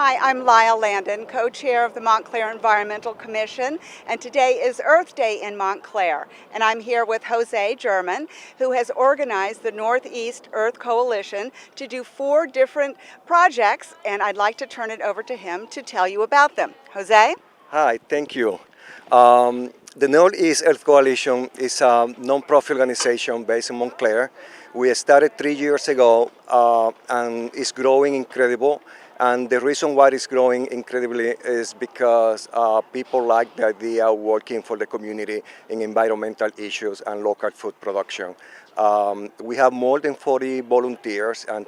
Hi, I'm Lyle Landon, co-chair of the Montclair Environmental Commission, and today is Earth Day in Montclair. And I'm here with Jose German, who has organized the Northeast Earth Coalition to do 4 different projects, and I'd like to turn it over to him to tell you about them. Jose? Hi, thank you. The Northeast Earth Coalition is a non-profit organization based in Montclair. We started 3 years ago and it's growing incredible. And the reason why it's growing incredibly is because people like the idea of working for the community in environmental issues and local food production. We have more than 40 volunteers and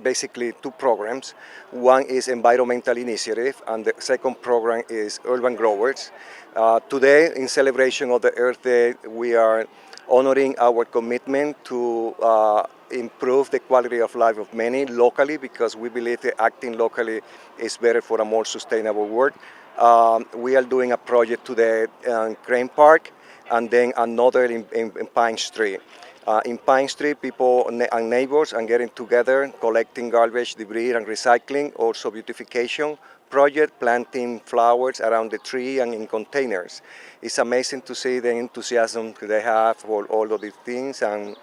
basically two programs. One is environmental initiative, and the second program is urban growers. Today, in celebration of the Earth Day, we are honoring our commitment to improve the quality of life of many locally, because we believe that acting locally is better for a more sustainable world. We are doing a project today in Crane Park, and then another in Pine Street. In Pine Street, people and neighbors are getting together, collecting garbage, debris, and recycling. Also beautification project, planting flowers around the tree and in containers. It's amazing to see the enthusiasm they have for all of these things, and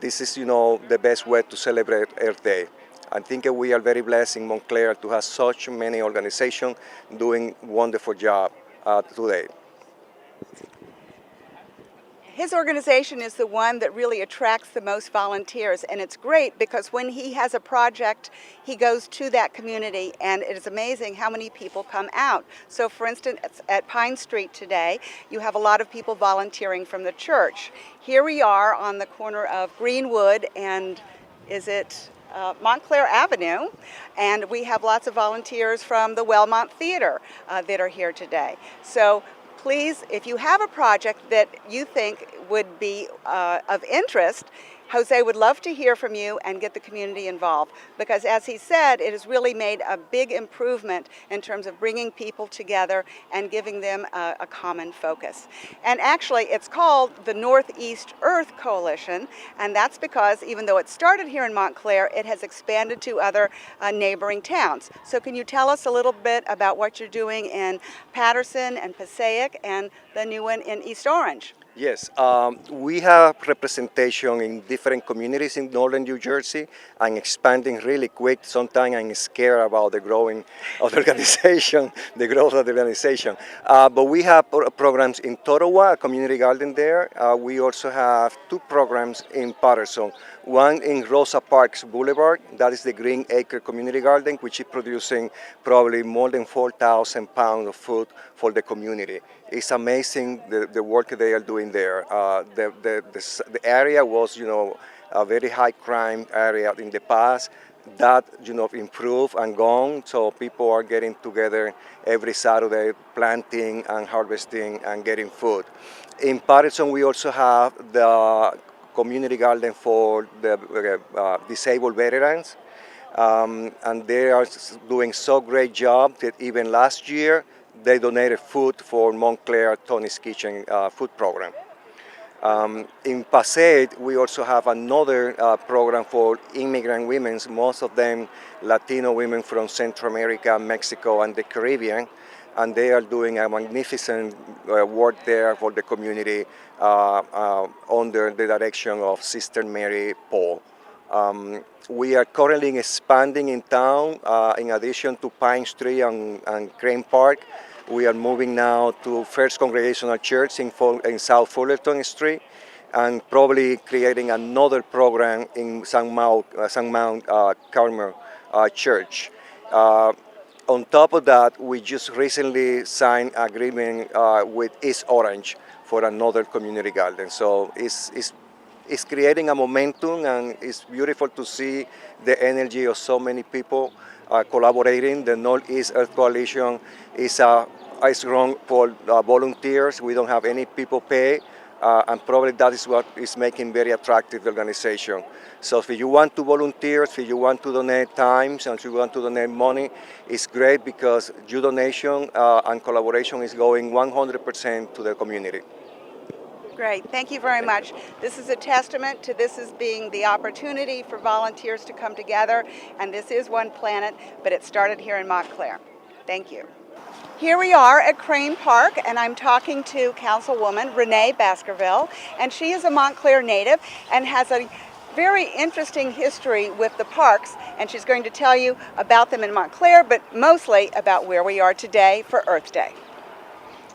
this is, the best way to celebrate Earth Day. I think we are very blessed in Montclair to have such many organizations doing wonderful job today. His organization is the one that really attracts the most volunteers, and it's great because when he has a project, he goes to that community, and it is amazing how many people come out. So for instance, at Pine Street today, you have a lot of people volunteering from the church. Here we are on the corner of Greenwood and Montclair Avenue, and we have lots of volunteers from the Wellmont Theater that are here today. So please, if you have a project that you think would be of interest, Jose would love to hear from you and get the community involved, because as he said, it has really made a big improvement in terms of bringing people together and giving them a common focus. And actually, it's called the Northeast Earth Coalition, and that's because even though it started here in Montclair, it has expanded to other neighboring towns. So can you tell us a little bit about what you're doing in Patterson and Passaic and the new one in East Orange? Yes, we have representation in different communities in northern New Jersey and expanding really quick. Sometimes I'm scared about the growing of the organization, the growth of the organization. But we have programs in Totowa, a community garden there. We also have 2 programs in Patterson. One in Rosa Parks Boulevard, that is the Green Acre Community Garden, which is producing probably more than 4,000 pounds of food for the community. It's amazing the work they are doing there. The area was, a very high crime area in the past. That, improved and gone, so people are getting together every Saturday, planting and harvesting and getting food. In Patterson, we also have the community garden for the disabled veterans, and they are doing so great job that even last year they donated food for Montclair Tony's Kitchen food program. In Passaic, we also have another program for immigrant women, most of them Latino women from Central America, Mexico, and the Caribbean, and they are doing a magnificent work there for the community under the direction of Sister Mary Paul. We are currently expanding in town. In addition to Pine Street and Crane Park, we are moving now to First Congregational Church in South Fullerton Street, and probably creating another program in St. Mount Carmel Church. On top of that, we just recently signed an agreement with East Orange for another community garden. So it's creating a momentum, and it's beautiful to see the energy of so many people collaborating. The Northeast Earth Coalition is run for volunteers. We don't have any people pay, and probably that is what is making very attractive the organization. So if you want to volunteer, if you want to donate time, and if you want to donate money, it's great because your donation and collaboration is going 100% to the community. Great, thank you very much. This is a testament to this as being the opportunity for volunteers to come together, and this is One Planet, but it started here in Montclair. Thank you. Here we are at Crane Park, and I'm talking to Councilwoman Renee Baskerville, and she is a Montclair native and has a very interesting history with the parks, and she's going to tell you about them in Montclair, but mostly about where we are today for Earth Day.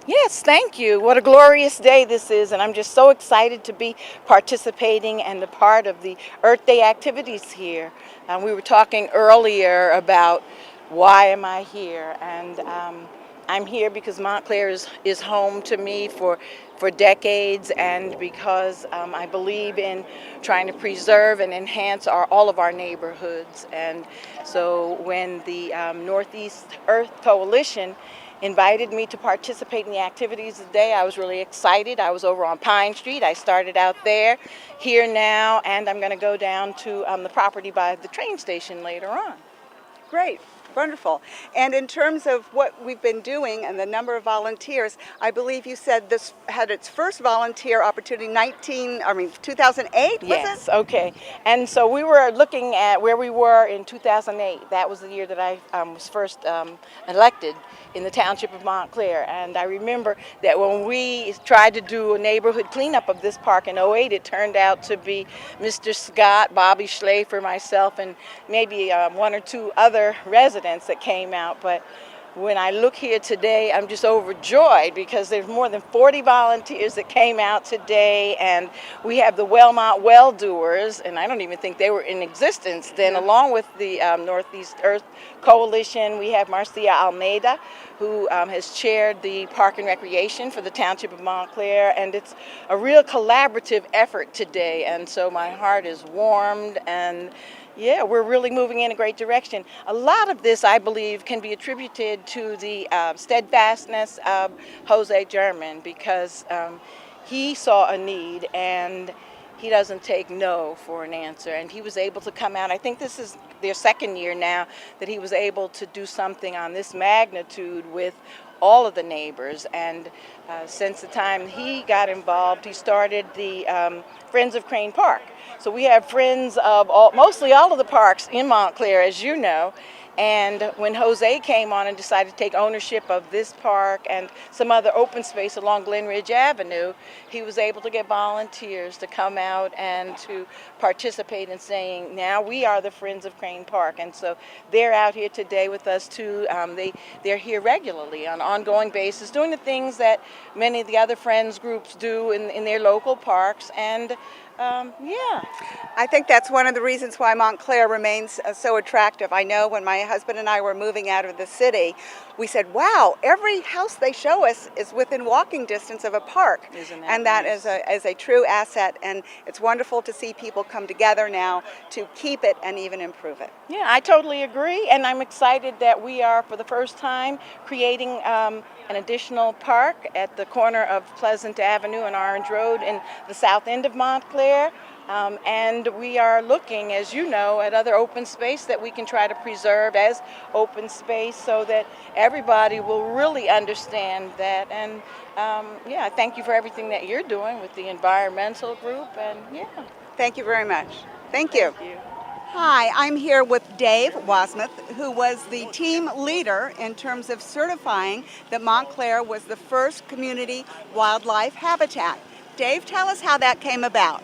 Yes, thank you. What a glorious day this is, and I'm just so excited to be participating and a part of the Earth Day activities here. We were talking earlier about why am I here, and I'm here because Montclair is home to me for decades, and because I believe in trying to preserve and enhance all of our neighborhoods. And so when the Northeast Earth Coalition invited me to participate in the activities today, I was really excited. I was over on Pine Street. I started out there, here now, and I'm going to go down to the property by the train station later on. Great. Wonderful. And in terms of what we've been doing and the number of volunteers, I believe you said this had its first volunteer opportunity 2008, was Yes, it? okay. And so we were looking at where we were in 2008. That was the year that I was first elected in the township of Montclair. And I remember that when we tried to do a neighborhood cleanup of this park in '08, it turned out to be Mr. Scott, Bobby Schlafer, myself, and maybe one or two other residents that came out. But when I look here today, I'm just overjoyed because there's more than 40 volunteers that came out today, and we have the Wellmont Welldoers, and I don't even think they were in existence then, along with the Northeast Earth Coalition. We have Marcia Almedia, who has chaired the Park and Recreation for the Township of Montclair, and it's a real collaborative effort today, and so my heart is warmed, and yeah, we're really moving in a great direction. A lot of this, I believe, can be attributed to the steadfastness of Jose German, because he saw a need and he doesn't take no for an answer. And he was able to come out. I think this is their second year now that he was able to do something on this magnitude with all of the neighbors. And since the time he got involved, he started the Friends of Crane Park. So we have friends of mostly all of the parks in Montclair, as you know. And when Jose came on and decided to take ownership of this park and some other open space along Glen Ridge Avenue, he was able to get volunteers to come out and to participate in saying, now we are the Friends of Crane Park. And so they're out here today with us too. They're here regularly on an ongoing basis, doing the things that many of the other friends groups do in their local parks. And yeah. I think that's one of the reasons why Montclair remains so attractive. I know when my husband and I were moving out of the city, we said, wow, every house they show us is within walking distance of a park. Isn't that and that nice? is a true asset, and it's wonderful to see people come together now to keep it and even improve it. Yeah, I totally agree, and I'm excited that we are, for the first time, creating an additional park at the corner of Pleasant Avenue and Orange Road in the south end of Montclair. And we are looking, as you know, at other open space that we can try to preserve as open space so that everybody will really understand that. And yeah, thank you for everything that you're doing with the environmental group. And yeah. Thank you very much. Thank you. Thank you. Hi, I'm here with Dave Wasmuth, who was the team leader in terms of certifying that Montclair was the first community wildlife habitat. Dave, tell us how that came about.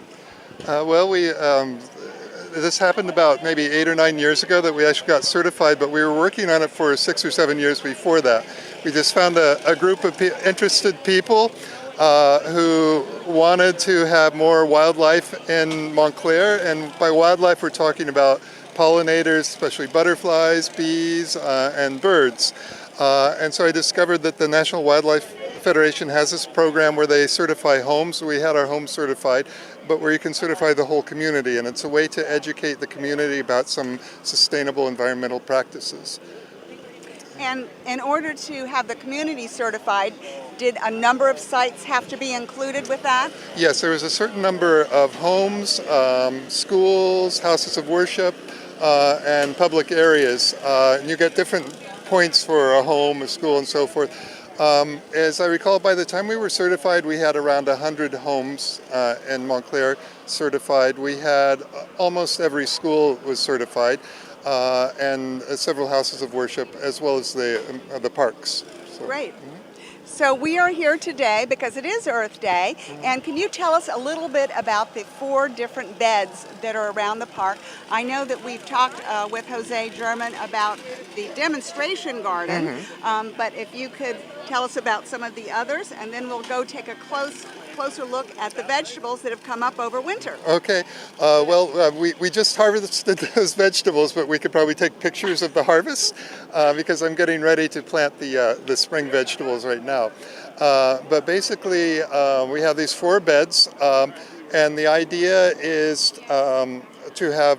Well, this happened about maybe 8 or 9 years ago that we actually got certified, but we were working on it for 6 or 7 years before that. We just found a group of interested people who wanted to have more wildlife in Montclair, and by wildlife we're talking about pollinators, especially butterflies, bees, and birds. And so I discovered that the National Wildlife Federation has this program where they certify homes. We had our home certified, but where you can certify the whole community, and it's a way to educate the community about some sustainable environmental practices. And in order to have the community certified, did a number of sites have to be included with that? Yes, there was a certain number of homes, schools, houses of worship, and public areas. And you get different points for a home, a school, and so forth. As I recall, by the time we were certified, we had around 100 homes in Montclair certified. We had almost every school was certified, and several houses of worship, as well as the parks. So, Great. So we are here today because it is Earth Day, and can you tell us a little bit about the 4 different beds that are around the park? I know that we've talked with Jose German about the demonstration garden, but if you could tell us about some of the others, and then we'll go take a closer look at the vegetables that have come up over winter. Okay. We just harvested those vegetables, but we could probably take pictures of the harvest because I'm getting ready to plant the spring vegetables right now. But basically, we have these 4 beds, and the idea is to have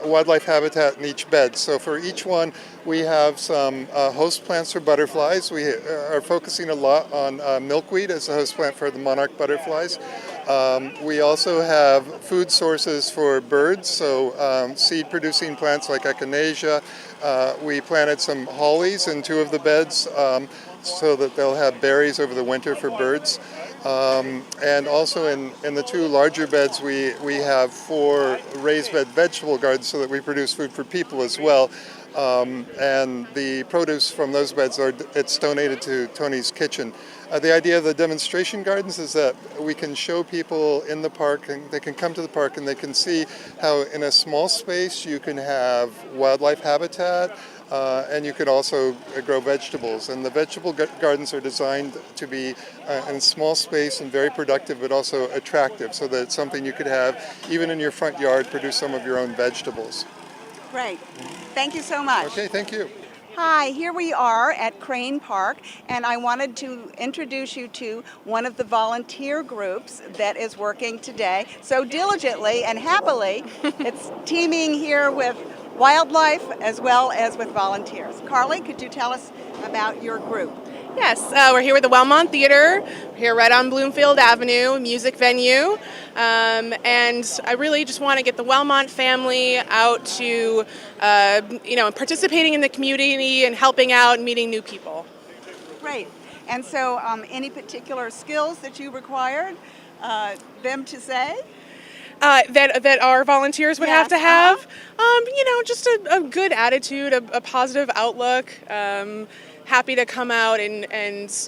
wildlife habitat in each bed. So for each one, we have some host plants for butterflies. We are focusing a lot on milkweed as a host plant for the monarch butterflies. We also have food sources for birds, so seed-producing plants like echinacea. We planted some hollies in 2 of the beds so that they'll have berries over the winter for birds. And also in the 2 larger beds, we have 4 raised bed vegetable gardens so that we produce food for people as well. And the produce from those beds, it's donated to Tony's Kitchen. The idea of the demonstration gardens is that we can show people in the park, and they can come to the park and they can see how in a small space you can have wildlife habitat, and you can also grow vegetables. And the vegetable gardens are designed to be in small space and very productive, but also attractive, so that it's something you could have even in your front yard, produce some of your own vegetables. Great. Thank you so much. Okay, thank you. Hi, here we are at Crane Park, and I wanted to introduce you to one of the volunteer groups that is working today so diligently and happily. It's teaming here with wildlife as well as with volunteers. Carly, could you tell us about your group? Yes, we're here with the Wellmont Theater. We're here right on Bloomfield Avenue, music venue. And I really just want to get the Wellmont family out to, participating in the community and helping out and meeting new people. Great. And so any particular skills that you required them to say? That our volunteers would have to have. Just a good attitude, a positive outlook. Happy to come out and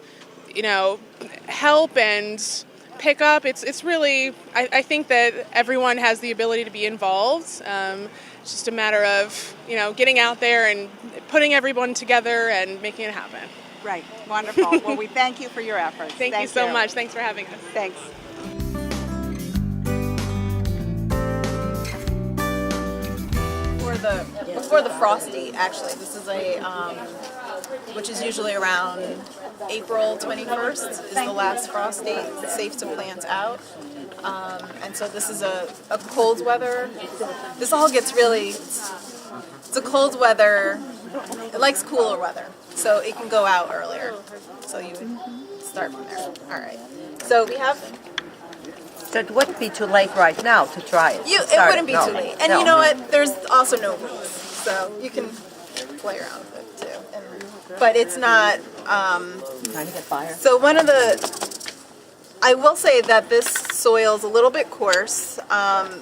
help and pick up. It's really, I think that everyone has the ability to be involved. It's just a matter of, getting out there and putting everyone together and making it happen. Right. Wonderful. Well, we thank you for your efforts. Thank you so much. Thanks for having us. Thanks. Before the Frosty, actually. This is which is usually around April 21st is the last frost date. It's safe to plant out. And so this is a cold weather. This all gets really, it's a cold weather. It likes cooler weather, so it can go out earlier. So you would start from there. All right. So we have. So it wouldn't be too late right now to try it. It wouldn't be too late. And you know what? There's also no rules, so you can play around with it too. But it's not. Trying to get fire. So I will say that this soil is a little bit coarse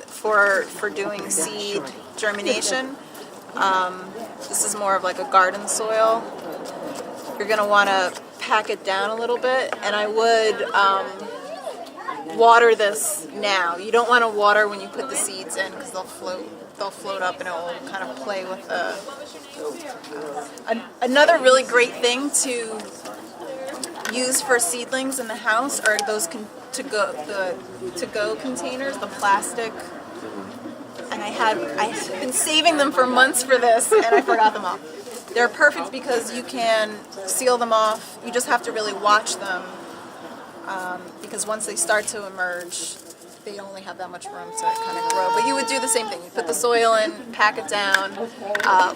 for doing seed germination. This is more of like a garden soil. You're going to want to pack it down a little bit, and I would water this now. You don't want to water when you put the seeds in because they'll float up and it will kind of play with another really great thing to use for seedlings in the house are those to-go containers, the plastic. And I've been saving them for months for this, and I forgot them all. They're perfect because you can seal them off. You just have to really watch them because once they start to emerge, they only have that much room to kind of grow. But you would do the same thing. You put the soil in, pack it down,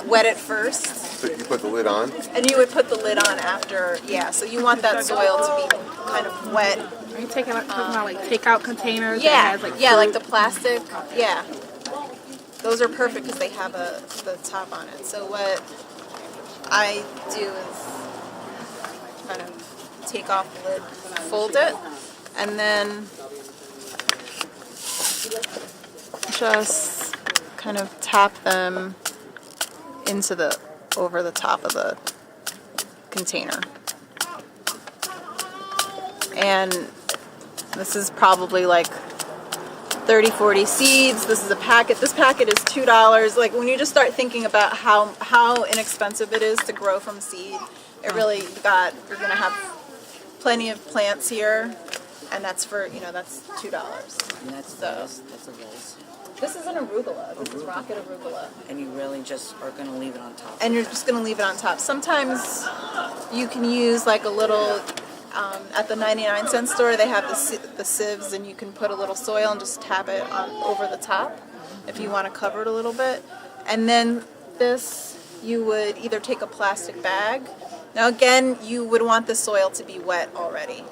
wet it first. So you put the lid on? And you would put the lid on after, yeah. So you want that soil to be kind of wet. Are you talking about like takeout containers? Yeah, that has, like the plastic. Yeah, those are perfect because they have the top on it. So what I do is kind of take off the lid, fold it, and then just kind of tap them into over the top of the container. And this is probably like 30-40 seeds. This is a packet. This packet is $2. Like when you just start thinking about how inexpensive it is to grow from seed, it really you're gonna have plenty of plants here, and that's for that's $2. And that's So- that's a rose. This is an arugula. This is rocket arugula. And you really just are going to leave it on top. And you're just gonna leave it on top. Sometimes you can use like a little. At the 99-cent store, they have the sieves, and you can put a little soil and just tap it over the top if you want to cover it a little bit. And then this, you would either take a plastic bag. Now again, you would want the soil to be wet already.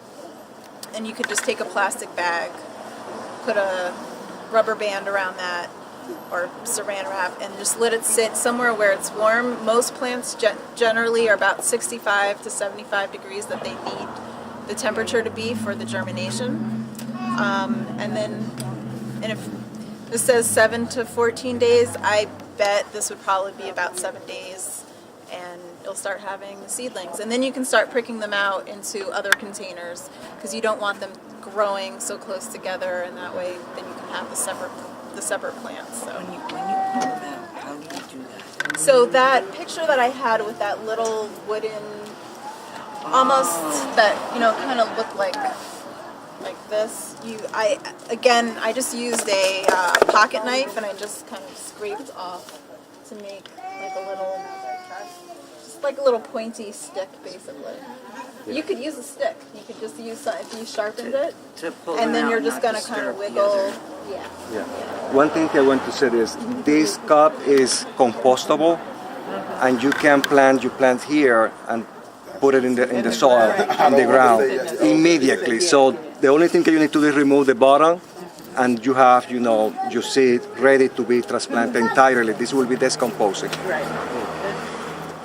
And you could just take a plastic bag, put a rubber band around that, or saran wrap, and just let it sit somewhere where it's warm. Most plants generally are about 65 to 75 degrees that they need the temperature to be for the germination. And if this says 7 to 14 days, I bet this would probably be about 7 days, and you'll start having the seedlings. And then you can start pricking them out into other containers, because you don't want them growing so close together, and that way then you can have the separate plants. So. When you pull them out, how do you do that? So that picture that I had with that little wooden, almost that kind of looked like this. I just used a pocket knife, and I just kind of scraped off to make like a little pointy stick, basically. You could use a stick. You could just use if you sharpened it, To pull and them then out, you're just not gonna disturb kind of the wiggle. other- Yeah. One thing I want to say is this cup is compostable, and you can plant here and put it in the soil on the ground immediately. So the only thing that you need to do is remove the bottom, and you have your seed ready to be transplanted entirely. This will be decomposing. Right.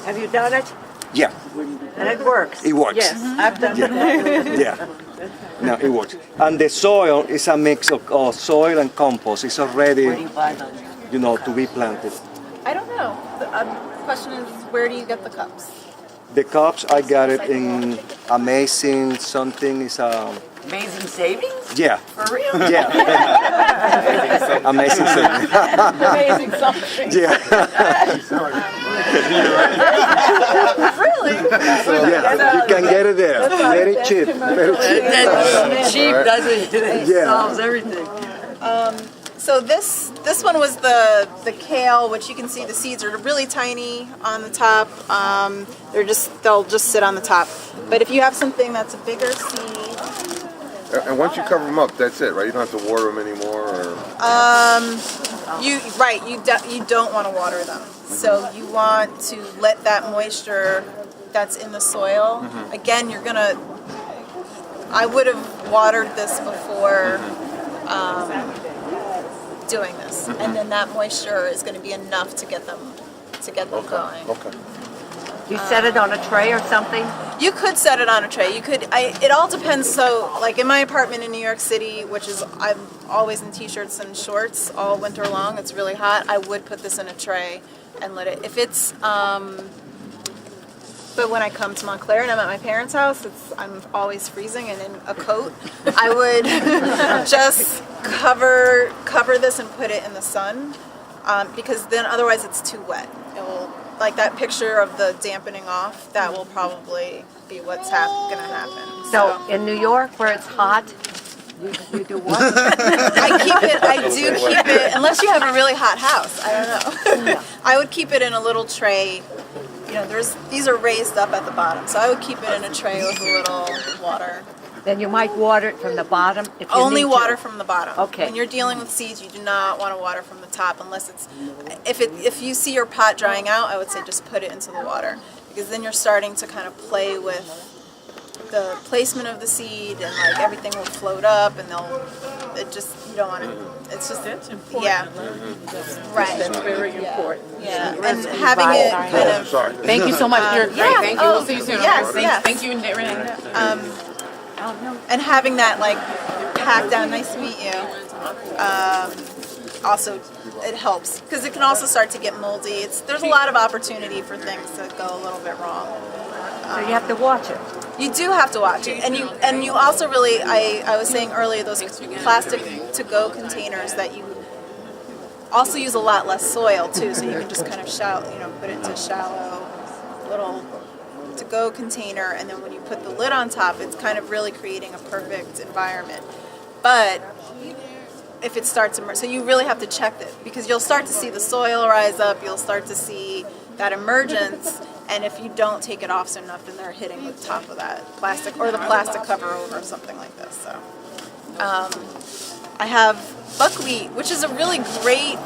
Have you done it? Yeah, And it works? it works. Yes, I've done it. Yeah. No, it works. And the soil is a mix of soil and compost. It's already, Where do you buy them? to be planted. I don't know. The question is, where do you get the cups? The cups, I got it in Amazing something. It's Amazing savings? yeah, For real? yeah. Amazing something. Amazing something. Yeah, Really? yeah. You can get it there. Very cheap. Very cheap. That's cheap, doesn't it? It Yeah. solves everything. So this one was the kale, which you can see the seeds are really tiny on the top. They'll just sit on the top. But if you have something that's a bigger seed, And once you cover them up, that's it, right? You don't have to water them anymore, or you don't want to water them. So you want to let that moisture that's in the soil. Again, I would have watered this before doing this, and then that moisture is going to be enough to get them going. okay. You set it on a tray or something? You could set it on a tray. You could. It all depends. So, like in my apartment in New York City, which is I'm always in t-shirts and shorts all winter long. It's really hot. I would put this in a tray and let it. If it's. But when I come to Montclair and I'm at my parents' house, I'm always freezing and in a coat. I would just cover this and put it in the sun, because then otherwise it's too wet. It will. Like that picture of the dampening off, that will probably be what's going to happen. So in New York, where it's hot, you do what? I do keep it, unless you have a really hot house. I don't know. I would keep it in a little tray. These are raised up at the bottom, so I would keep it in a tray with a little water. Then you might water it from the bottom if you Only need to. water from the bottom. Okay. When you're dealing with seeds, you do not want to water from the top unless it's. If you see your pot drying out, I would say just put it into the water, because then you're starting to kind of play with the placement of the seed and like everything will float up and you don't want to, it's just, That's important. yeah, right. That's very important. Yeah, and having it kind of, Sorry. Thank you so much. You're great. yeah, Thank you. We'll see you soon. yes, Okay? yes. Thank you, Renee. and having that like packed down, nice to meet you, also it helps because it can also start to get moldy. There's a lot of opportunity for things to go a little bit wrong. So you have to watch it. You do have to watch it, and you also really, I was saying earlier, those plastic to-go containers that you also use a lot less soil too, so you can just kind of put it into a shallow little to-go container, and then when you put the lid on top, it's kind of really creating a perfect environment. But if it starts to, so you really have to check it because you'll start to see the soil rise up, you'll start to see that emergence. And if you don't take it off soon enough, then they're hitting the top of that plastic or the plastic cover over or something like this. So I have buckwheat, which is a really great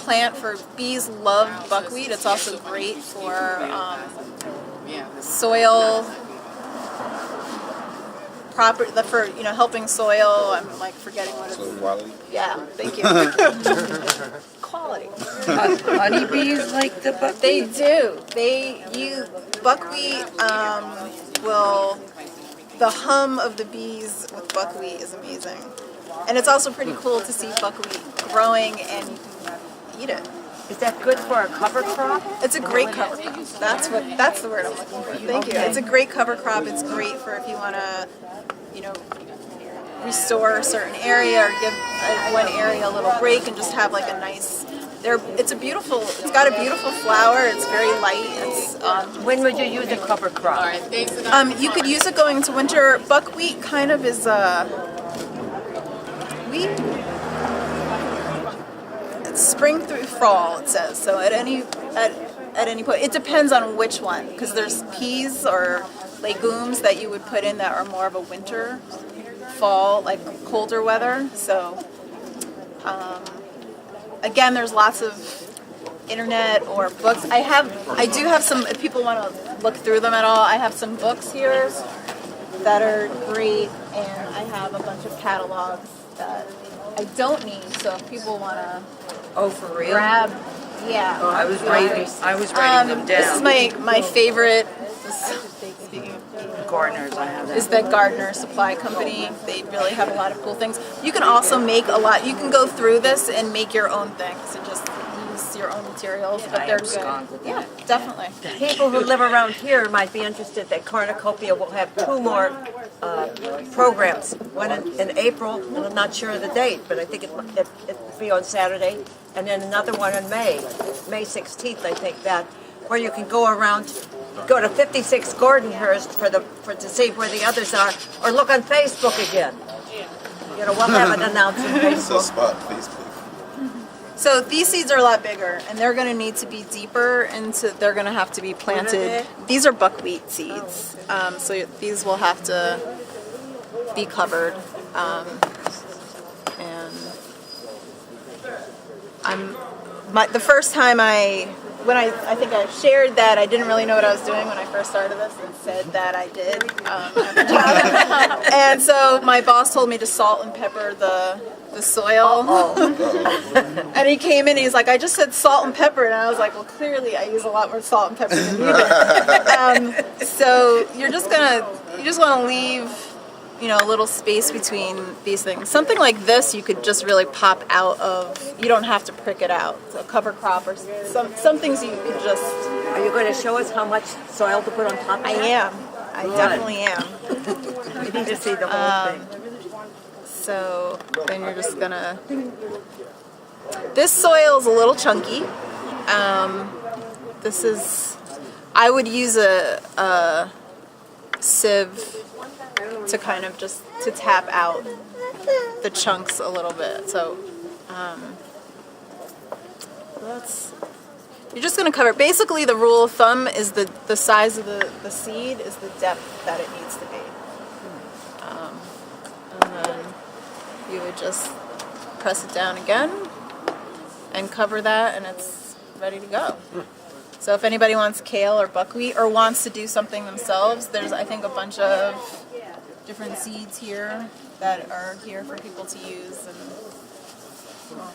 plant for bees. Love buckwheat. It's also great for soil for helping soil. I'm like forgetting what it's. Soil quality. Yeah, thank you. Quality. Honeybees like the buckwheat? They do. Buckwheat the hum of the bees with buckwheat is amazing. And it's also pretty cool to see buckwheat growing and you can eat it. Is that good for a cover crop? It's a great cover crop. That's the word I'm looking for. Thank you. It's a great cover crop. It's great for if you want to, restore a certain area or give one area a little break and just have like a nice. It's got a beautiful flower. It's very light. It's When would you use a cover crop? you could use it going into winter. Buckwheat kind of is it's spring through fall. It says so at any point. It depends on which one because there's peas or legumes that you would put in that are more of a winter, fall, like colder weather. So. Again, there's lots of internet or books. I do have some, if people want to look through them at all, I have some books here that are great, and I have a bunch of catalogs that I don't need, so if people want to For real? grab, yeah. Oh, I was writing them down. This is my favorite. Gardeners, I have that. Is the Gardner Supply Company. They really have a lot of cool things. You can also make a lot. You can go through this and make your own things and just use your own materials, but they're good. Yeah, definitely. People who live around here might be interested that Cornucopia will have 2 more programs. One in April, and I'm not sure of the date, but I think it'll be on Saturday, and then another one in May 16th, I think, where you can go around. Go to 56 Gordonhurst to see where the others are, or look on Facebook again. We'll have an announcement on Facebook. Facebook. So these seeds are a lot bigger, and they're going to need to be deeper they're going to have to be planted. These are buckwheat seeds, so these will have to be covered. And the first time I think I shared that I didn't really know what I was doing when I first started this and said that I did. And so my boss told me to salt and pepper the soil. And he came in and he's like, I just said salt and pepper. And I was like, well, clearly I use a lot more salt and pepper than you do. So you just want to leave a little space between these things. Something like this you could just really pop out of. You don't have to prick it out. So a cover crop or some things you could just. Are you going to show us how much soil to put on top of I am. I definitely am. We need to see the whole thing. So then you're just gonna. This soil is a little chunky. I would use a sieve to kind of just to tap out the chunks a little bit. So you're just going to cover. Basically, the rule of thumb is the size of the seed is the depth that it needs to be. And then you would just press it down again and cover that, and it's ready to go. So if anybody wants kale or buckwheat or wants to do something themselves, there's I think a bunch of different seeds here that are here for people to use. And, well,